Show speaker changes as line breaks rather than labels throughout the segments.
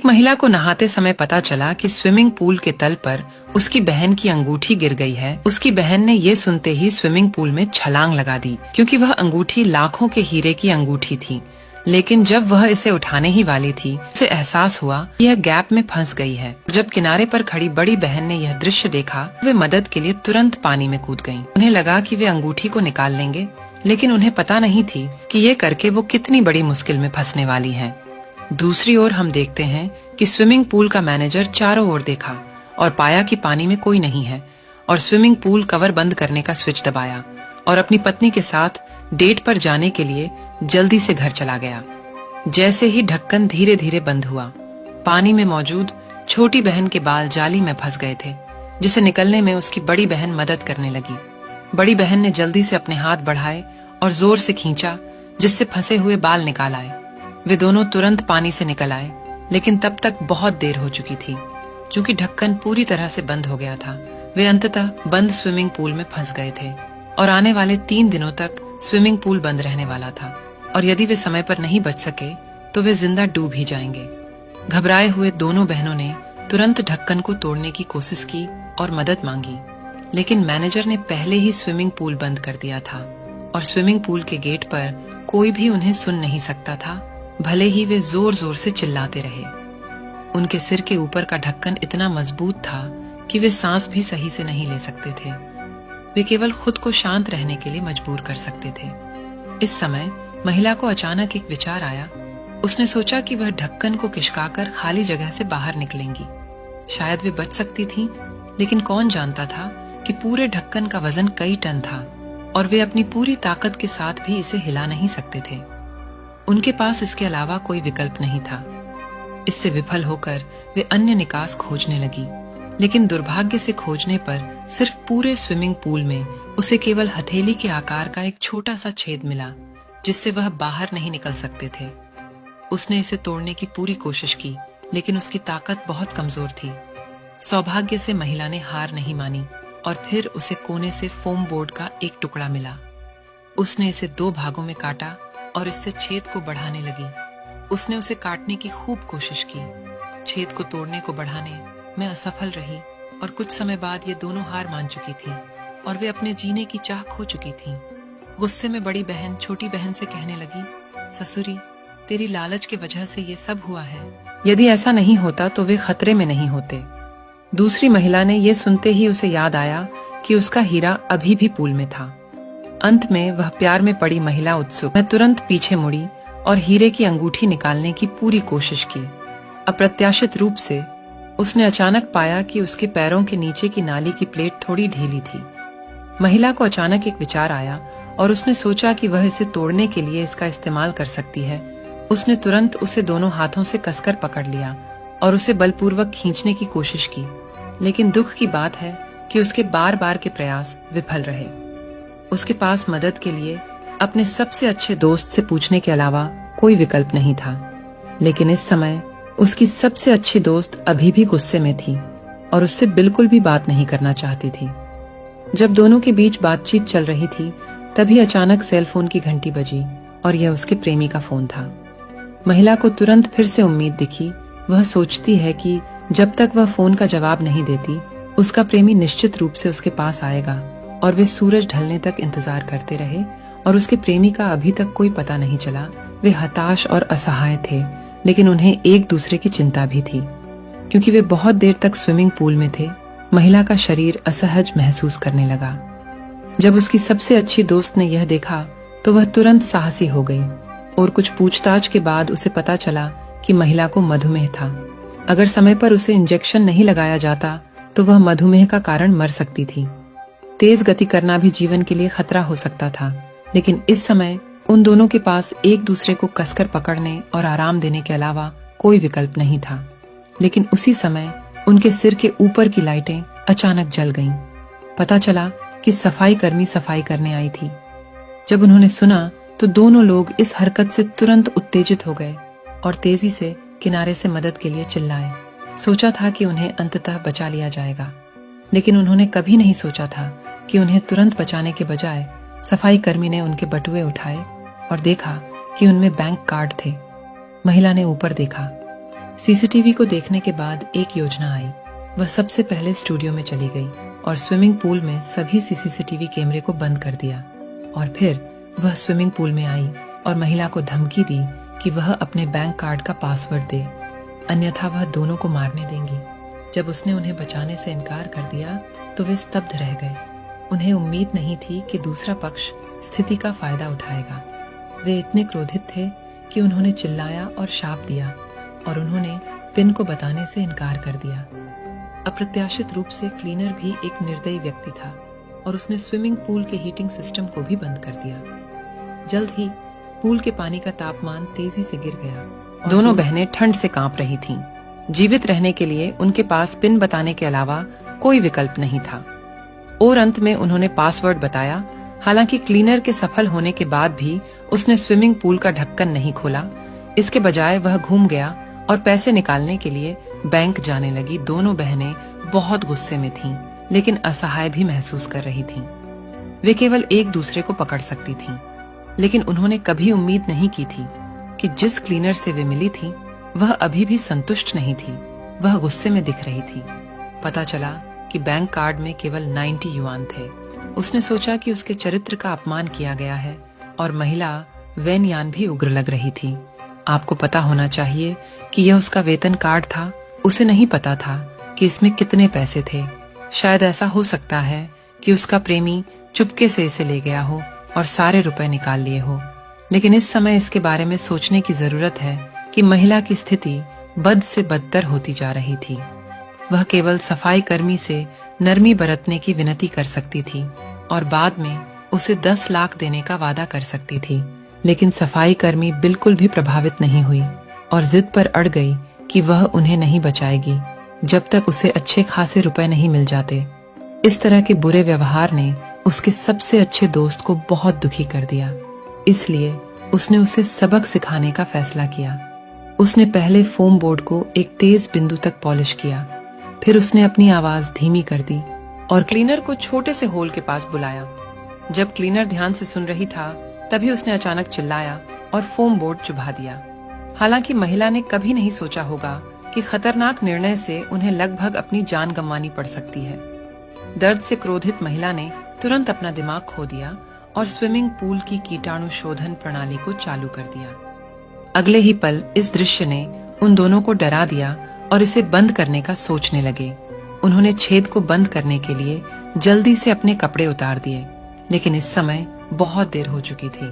एक महिला को नहाते समय पता चला कि स्विमिंग पूल के तल पर उसकी बहन की अंगूठी गिर गई है। उसकी बहन ने ये सुनते ही स्विमिंग पूल में छलांग लगा दी, क्योंकि वह अंगूठी लाखों के हीरे की अंगूठी थी। लेकिन जब वह इसे उठाने ही वाली थी, उसे एहसास हुआ कि यह गैप में फंस गई है। जब किनारे पर खड़ी बड़ी बहन ने यह दृश्य देखा, वे मदद के लिए तुरंत पानी में कूद गईं। उन्हें लगा कि वे अंगूठी को निकाल लेंगे, लेकिन उन्हें पता नहीं थी कि ये करके वो कितनी बड़ी मुश्किल में फंसने वाली हैं। दूसरी ओर हम देखते हैं कि स्विमिंग पूल का मैनेजर चारों ओर देखा और पाया कि पानी में कोई नहीं है, और स्विमिंग पूल कवर बंद करने का स्विच दबाया और अपनी पत्नी के साथ डेट पर जाने के लिए जल्दी से घर चला गया। जैसे ही ढक्कन धीरे धीरे बंद हुआ, पानी में मौजूद छोटी बहन के बाल जाली में फंस गए थे, जिसे निकलने में उसकी बड़ी बहन मदद करने लगी। बड़ी बहन ने जल्दी से अपने हाथ बढ़ाए और जोर से खींचा, जिससे फंसे हुए बाल निकाल आए। वे दोनों तुरंत पानी से निकल आए, लेकिन तब तक बहुत देर हो चुकी थी। चूंकि ढक्कन पूरी तरह से बंद हो गया था, वे अंततः बंद स्विमिंग पूल में फंस गए थे और आने वाले 3 दिनों तक स्विमिंग पूल बंद रहने वाला था। और यदि वे समय पर नहीं बच सके तो वे जिंदा डूब ही जाएंगे। घबराए हुए दोनों बहनों ने तुरंत ढक्कन को तोड़ने की कोशिश की और मदद मांगी, लेकिन मैनेजर ने पहले ही स्विमिंग पूल बंद कर दिया था और स्विमिंग पूल के गेट पर कोई भी उन्हें सुन नहीं सकता था, भले ही वे जोर जोर से चिल्लाते रहे। उनके सिर के ऊपर का ढक्कन इतना मजबूत था कि वे सांस भी सही से नहीं ले सकते थे। वे केवल खुद को शांत रहने के लिए मजबूर कर सकते थे। इस समय महिला को अचानक एक विचार आया। उसने सोचा कि वह ढक्कन को खिसकाकर खाली जगह से बाहर निकलेंगी। शायद वे बच सकती थीं, लेकिन कौन जानता था कि पूरे ढक्कन का वजन कई टन था और वे अपनी पूरी ताकत के साथ भी इसे हिला नहीं सकते थे। उनके पास इसके अलावा कोई विकल्प नहीं था। इससे विफल होकर वे अन्य निकास खोजने लगी, लेकिन दुर्भाग्य से खोजने पर सिर्फ पूरे स्विमिंग पूल में उसे केवल हथेली के आकार का एक छोटा सा छेद मिला, जिससे वह बाहर नहीं निकल सकते थे। उसने इसे तोड़ने की पूरी कोशिश की, लेकिन उसकी ताकत बहुत कमजोर थी। सौभाग्य से महिला ने हार नहीं मानी और फिर उसे कोने से फोम बोर्ड का एक टुकड़ा मिला। उसने इसे 2 भागों में काटा और इससे छेद को बढ़ाने लगी। उसने उसे काटने की खूब कोशिश की, छेद को तोड़ने को बढ़ाने में असफल रही और कुछ समय बाद ये दोनों हार मान चुकी थी और वे अपने जीने की चाह खो चुकी थीं। गुस्से में बड़ी बहन छोटी बहन से कहने लगी, ससुरी, तेरी लालच की वजह से ये सब हुआ है। यदि ऐसा नहीं होता तो वे खतरे में नहीं होते। दूसरी महिला ने यह सुनते ही उसे याद आया कि उसका हीरा अभी भी पूल में था। अंत में वह प्यार में पड़ी महिला उत्सुक मैं तुरंत पीछे मुड़ी और हीरे की अंगूठी निकालने की पूरी कोशिश की। अप्रत्याशित रूप से उसने अचानक पाया कि उसके पैरों के नीचे की नाली की प्लेट थोड़ी ढीली थी। महिला को अचानक एक विचार आया और उसने सोचा कि वह इसे तोड़ने के लिए इसका इस्तेमाल कर सकती है। उसने तुरंत उसे दोनों हाथों से कसकर पकड़ लिया और उसे बलपूर्वक खींचने की कोशिश की, लेकिन दुख की बात है कि उसके बार बार के प्रयास विफल रहे। उसके पास मदद के लिए अपने सबसे अच्छे दोस्त से पूछने के अलावा कोई विकल्प नहीं था। लेकिन इस समय उसकी सबसे अच्छी दोस्त अभी भी गुस्से में थी और उससे बिल्कुल भी बात नहीं करना चाहती थी। जब दोनों के बीच बातचीत चल रही थी, तभी अचानक सेल फोन की घंटी बजी और यह उसके प्रेमी का फोन था। महिला को तुरंत फिर से उम्मीद दिखी। वह सोचती है कि जब तक वह फोन का जवाब नहीं देती, उसका प्रेमी निश्चित रूप से उसके पास आएगा। और वे सूरज ढलने तक इंतजार करते रहे और उसके प्रेमी का अभी तक कोई पता नहीं चला। वे हताश और असहाय थे, लेकिन उन्हें एक दूसरे की चिंता भी थी। क्योंकि वे बहुत देर तक स्विमिंग पूल में थे, महिला का शरीर असहज महसूस करने लगा। जब उसकी सबसे अच्छी दोस्त ने यह देखा तो वह तुरंत साहसी हो गई और कुछ पूछताछ के बाद उसे पता चला कि महिला को मधुमेह था। अगर समय पर उसे इंजेक्शन नहीं लगाया जाता तो वह मधुमेह का कारण मर सकती थी। तेज गति करना भी जीवन के लिए खतरा हो सकता था, लेकिन इस समय उन दोनों के पास एक दूसरे को कसकर पकड़ने और आराम देने के अलावा कोई विकल्प नहीं था। लेकिन उसी समय उनके सिर के ऊपर की लाइटें अचानक जल गईं। पता चला कि सफाई कर्मी सफाई करने आई थी। जब उन्होंने सुना तो दोनों लोग इस हरकत से तुरंत उत्तेजित हो गए और तेजी से किनारे से मदद के लिए चिल्लाए। सोचा था कि उन्हें अंततः बचा लिया जाएगा, लेकिन उन्होंने कभी नहीं सोचा था कि उन्हें तुरंत बचाने के बजाय सफाई कर्मी ने उनके बटुए उठाए और देखा कि उनमें बैंक कार्ड थे। महिला ने ऊपर देखा। सीसीटीवी को देखने के बाद एक योजना आई। वह सबसे पहले स्टूडियो में चली गई और स्विमिंग पूल में सभी सीसीटीवी कैमरे को बंद कर दिया। और फिर वह स्विमिंग पूल में आई और महिला को धमकी दी कि वह अपने बैंक कार्ड का पासवर्ड दे, अन्यथा वह दोनों को मारने देंगी। जब उसने उन्हें बचाने से इनकार कर दिया तो वे स्तब्ध रह गए। उन्हें उम्मीद नहीं थी कि दूसरा पक्ष स्थिति का फायदा उठाएगा। वे इतने क्रोधित थे कि उन्होंने चिल्लाया और शाप दिया और उन्होंने पिन को बताने से इनकार कर दिया। अप्रत्याशित रूप से क्लीनर भी एक निर्दयी व्यक्ति था और उसने स्विमिंग पूल के हीटिंग सिस्टम को भी बंद कर दिया। जल्द ही पूल के पानी का तापमान तेजी से गिर गया। दोनों बहनें ठंड से कांप रही थीं। जीवित रहने के लिए उनके पास पिन बताने के अलावा कोई विकल्प नहीं था। और अंत में उन्होंने पासवर्ड बताया। हालांकि क्लीनर के सफल होने के बाद भी उसने स्विमिंग पूल का ढक्कन नहीं खोला। इसके बजाय वह घूम गया और पैसे निकालने के लिए बैंक जाने लगी। दोनों बहनें बहुत गुस्से में थीं, लेकिन असहाय भी महसूस कर रही थीं। वे केवल एक दूसरे को पकड़ सकती थीं, लेकिन उन्होंने कभी उम्मीद नहीं की थी कि जिस क्लीनर से वे मिली थीं, वह अभी भी संतुष्ट नहीं थी। वह गुस्से में दिख रही थी। पता चला कि बैंक कार्ड में केवल 90 युआन थे। उसने सोचा कि उसके चरित्र का अपमान किया गया है और महिला वेन यान भी उग्र लग रही थी। आपको पता होना चाहिए कि यह उसका वेतन कार्ड था। उसे नहीं पता था कि इसमें कितने पैसे थे। शायद ऐसा हो सकता है कि उसका प्रेमी चुपके से इसे ले गया हो और सारे रुपए निकाल लिए हो। लेकिन इस समय इसके बारे में सोचने की जरूरत है कि महिला की स्थिति बद से बदतर होती जा रही थी। वह केवल सफाई कर्मी से नरमी बरतने की विनती कर सकती थी और बाद में उसे 10 लाख देने का वादा कर सकती थी। लेकिन सफाई कर्मी बिल्कुल भी प्रभावित नहीं हुई और जिद पर अड़ गई कि वह उन्हें नहीं बचाएगी जब तक उसे अच्छे खासे रुपए नहीं मिल जाते। इस तरह के बुरे व्यवहार ने उसके सबसे अच्छे दोस्त को बहुत दुखी कर दिया। इसलिए उसने उसे सबक सिखाने का फैसला किया। उसने पहले फोम बोर्ड को एक तेज बिंदु तक पॉलिश किया। फिर उसने अपनी आवाज धीमी कर दी और क्लीनर को छोटे से होल के पास बुलाया। जब क्लीनर ध्यान से सुन रही था, तभी उसने अचानक चिल्लाया और फोम बोर्ड चुभा दिया। हालांकि महिला ने कभी नहीं सोचा होगा कि खतरनाक निर्णय से उन्हें लगभग अपनी जान गंवानी पड़ सकती है। दर्द से क्रोधित महिला ने तुरंत अपना दिमाग खो दिया और स्विमिंग पूल की कीटाणु शोधन प्रणाली को चालू कर दिया। अगले ही पल इस दृश्य ने उन दोनों को डरा दिया और इसे बंद करने का सोचने लगे। उन्होंने छेद को बंद करने के लिए जल्दी से अपने कपड़े उतार दिए, लेकिन इस समय बहुत देर हो चुकी थी।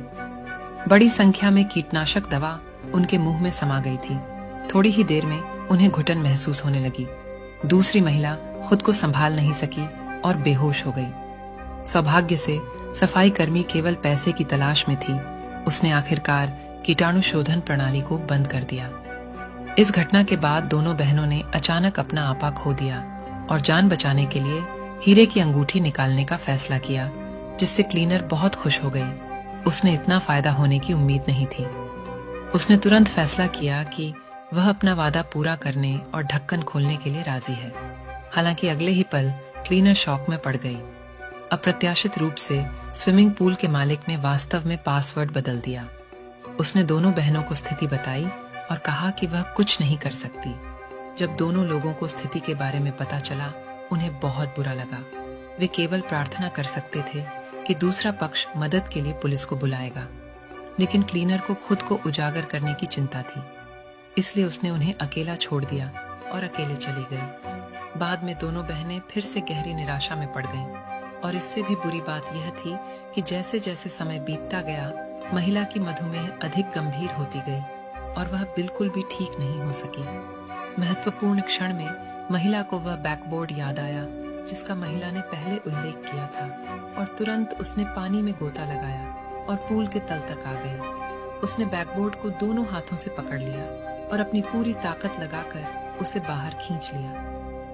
बड़ी संख्या में कीटनाशक दवा उनके मुंह में समा गई थी। थोड़ी ही देर में उन्हें घुटन महसूस होने लगी। दूसरी महिला खुद को संभाल नहीं सकी और बेहोश हो गई। सौभाग्य से सफाई कर्मी केवल पैसे की तलाश में थी। उसने आखिरकार कीटाणु शोधन प्रणाली को बंद कर दिया। इस घटना के बाद दोनों बहनों ने अचानक अपना आपा खो दिया और जान बचाने के लिए हीरे की अंगूठी निकालने का फैसला किया, जिससे क्लीनर बहुत खुश हो गई। उसने इतना फायदा होने की उम्मीद नहीं थी। उसने तुरंत फैसला किया कि वह अपना वादा पूरा करने और ढक्कन खोलने के लिए राजी है। हालांकि अगले ही पल क्लीनर शॉक में पड़ गई। अप्रत्याशित रूप से स्विमिंग पूल के मालिक ने वास्तव में पासवर्ड बदल दिया। उसने दोनों बहनों को स्थिति बताई और कहा कि वह कुछ नहीं कर सकती। जब दोनों लोगों को स्थिति के बारे में पता चला, उन्हें बहुत बुरा लगा। वे केवल प्रार्थना कर सकते थे कि दूसरा पक्ष मदद के लिए पुलिस को बुलाएगा, लेकिन क्लीनर को खुद को उजागर करने की चिंता थी। इसलिए उसने उन्हें अकेला छोड़ दिया और अकेले चली गई। बाद में दोनों बहनें फिर से गहरी निराशा में पड़ गईं और इससे भी बुरी बात यह थी कि जैसे जैसे समय बीतता गया, महिला की मधुमेह अधिक गंभीर होती गई और वह बिल्कुल भी ठीक नहीं हो सकी। महत्वपूर्ण क्षण में महिला को वह बैकबोर्ड याद आया जिसका महिला ने पहले उल्लेख किया था और तुरंत उसने पानी में गोता लगाया और पूल के तल तक आ गई। उसने बैकबोर्ड को दोनों हाथों से पकड़ लिया और अपनी पूरी ताकत लगाकर उसे बाहर खींच लिया।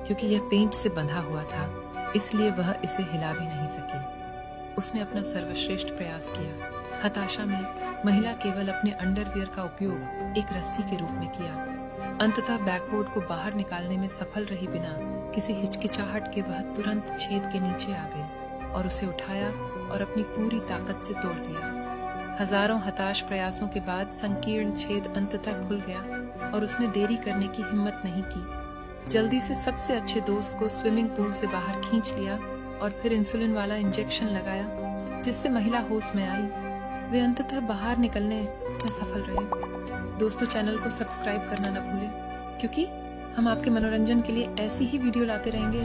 क्योंकि यह पेंट से बंधा हुआ था, इसलिए वह इसे हिला भी नहीं सकी। उसने अपना सर्वश्रेष्ठ प्रयास किया। हताशा में महिला केवल अपने अंडरवियर का उपयोग एक रस्सी के रूप में किया। अंततः बैकबोर्ड को बाहर निकालने में सफल रही बिना किसी हिचकिचाहट के वह तुरंत छेद के नीचे आ गई और उसे उठाया और अपनी पूरी ताकत से तोड़ दिया। हजारों हताश प्रयासों के बाद संकीर्ण छेद अंततः खुल गया और उसने देरी करने की हिम्मत नहीं की। जल्दी से सबसे अच्छे दोस्त को स्विमिंग पूल से बाहर खींच लिया और फिर इंसुलिन वाला इंजेक्शन लगाया, जिससे महिला होश में आई। वे अंततः बाहर निकलने में सफल रहे। दोस्तों, चैनल को सब्सक्राइब करना न भूलें, क्योंकि हम आपके मनोरंजन के लिए ऐसी ही वीडियो लाते रहेंगे।